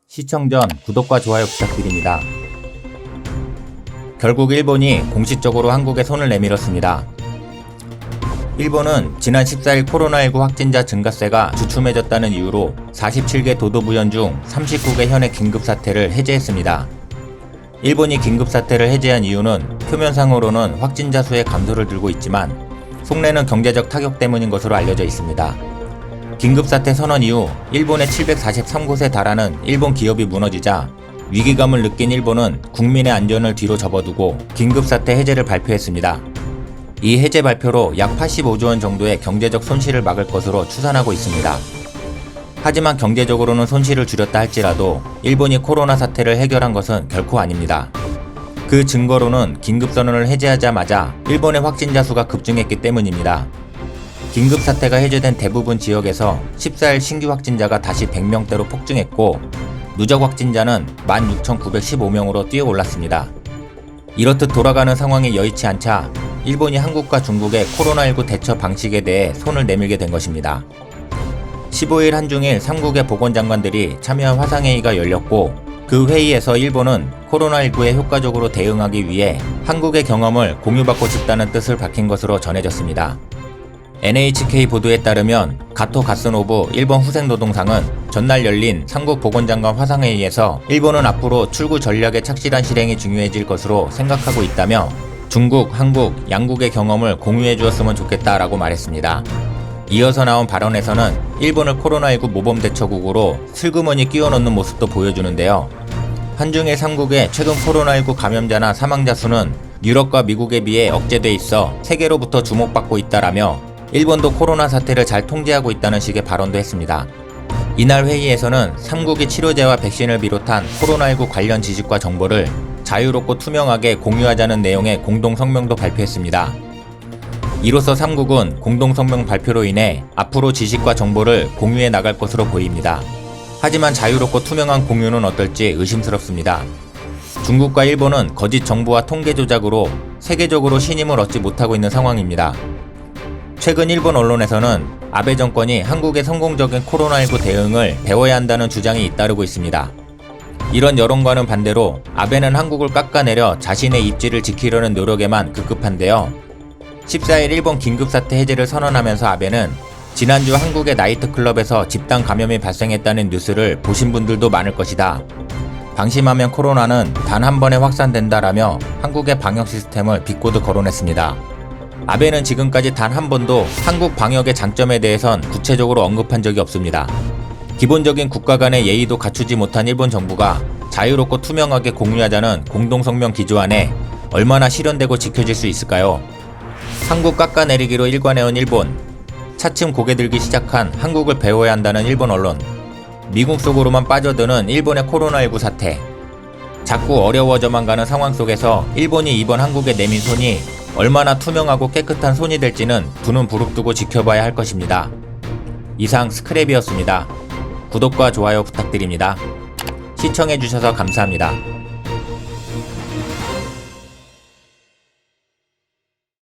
시청 전 구독과 좋아요 부탁드립니다. 결국 일본이 공식적으로 한국에 손을 내밀었습니다. 일본은 지난 14일 코로나19 확진자 증가세가 주춤해졌다는 이유로 47개 도도부현 중 39개 현의 긴급사태를 해제했습니다. 일본이 긴급사태를 해제한 이유는 표면상으로는 확진자 수의 감소를 들고 있지만 속내는 경제적 타격 때문인 것으로 알려져 있습니다. 긴급사태 선언 이후 일본의 743곳에 달하는 일본 기업이 무너지자 위기감을 느낀 일본은 국민의 안전을 뒤로 접어두고 긴급사태 해제를 발표했습니다. 이 해제 발표로 약 85조 원 정도의 경제적 손실을 막을 것으로 추산하고 있습니다. 하지만 경제적으로는 손실을 줄였다 할지라도 일본이 코로나 사태를 해결한 것은 결코 아닙니다. 그 증거로는 긴급선언을 해제하자마자 일본의 확진자 수가 급증했기 때문입니다. 긴급사태가 해제된 대부분 지역에서 14일 신규 확진자가 다시 100명대로 폭증했고 누적 확진자는 16,915명으로 뛰어올랐습니다. 이렇듯 돌아가는 상황이 여의치 않자 일본이 한국과 중국의 코로나19 대처 방식에 대해 손을 내밀게 된 것입니다. 15일 한중일 3국의 보건장관들이 참여한 화상회의가 열렸고 그 회의에서 일본은 코로나19에 효과적으로 대응하기 위해 한국의 경험을 공유받고 싶다는 뜻을 밝힌 것으로 전해졌습니다. NHK 보도에 따르면 가토 가스노부 일본 후생노동상은 전날 열린 삼국 보건장관 화상회의에서 일본은 앞으로 출구 전략의 착실한 실행이 중요해질 것으로 생각하고 있다며 중국, 한국, 양국의 경험을 공유해 주었으면 좋겠다라고 말했습니다. 이어서 나온 발언에서는 일본을 코로나19 모범대처국으로 슬그머니 끼워넣는 모습도 보여주는데요. 한중일 3국의 최근 코로나19 감염자나 사망자 수는 유럽과 미국에 비해 억제돼 있어 세계로부터 주목받고 있다라며 일본도 코로나 사태를 잘 통제하고 있다는 식의 발언도 했습니다. 이날 회의에서는 3국이 치료제와 백신을 비롯한 코로나19 관련 지식과 정보를 자유롭고 투명하게 공유하자는 내용의 공동성명도 발표했습니다. 이로써 3국은 공동성명 발표로 인해 앞으로 지식과 정보를 공유해 나갈 것으로 보입니다. 하지만 자유롭고 투명한 공유는 어떨지 의심스럽습니다. 중국과 일본은 거짓 정보와 통계 조작으로 세계적으로 신임을 얻지 못하고 있는 상황입니다. 최근 일본 언론에서는 아베 정권이 한국의 성공적인 코로나19 대응을 배워야 한다는 주장이 잇따르고 있습니다. 이런 여론과는 반대로 아베는 한국을 깎아내려 자신의 입지를 지키려는 노력에만 급급한데요. 14일 일본 긴급사태 해제를 선언하면서 아베는 지난주 한국의 나이트클럽에서 집단 감염이 발생했다는 뉴스를 보신 분들도 많을 것이다. 방심하면 코로나는 단 한 번에 확산된다라며 한국의 방역 시스템을 비꼬듯 거론했습니다. 아베는 지금까지 단 한 번도 한국 방역의 장점에 대해선 구체적으로 언급한 적이 없습니다. 기본적인 국가 간의 예의도 갖추지 못한 일본 정부가 자유롭고 투명하게 공유하자는 공동성명 기조안에 얼마나 실현되고 지켜질 수 있을까요? 한국 깎아내리기로 일관해온 일본, 차츰 고개 들기 시작한 한국을 배워야 한다는 일본 언론, 미국 속으로만 빠져드는 일본의 코로나19 사태, 자꾸 어려워져만 가는 상황 속에서 일본이 이번 한국에 내민 손이 얼마나 투명하고 깨끗한 손이 될지는 두 눈 부릅뜨고 지켜봐야 할 것입니다. 이상 스크랩이었습니다. 구독과 좋아요 부탁드립니다. 시청해주셔서 감사합니다.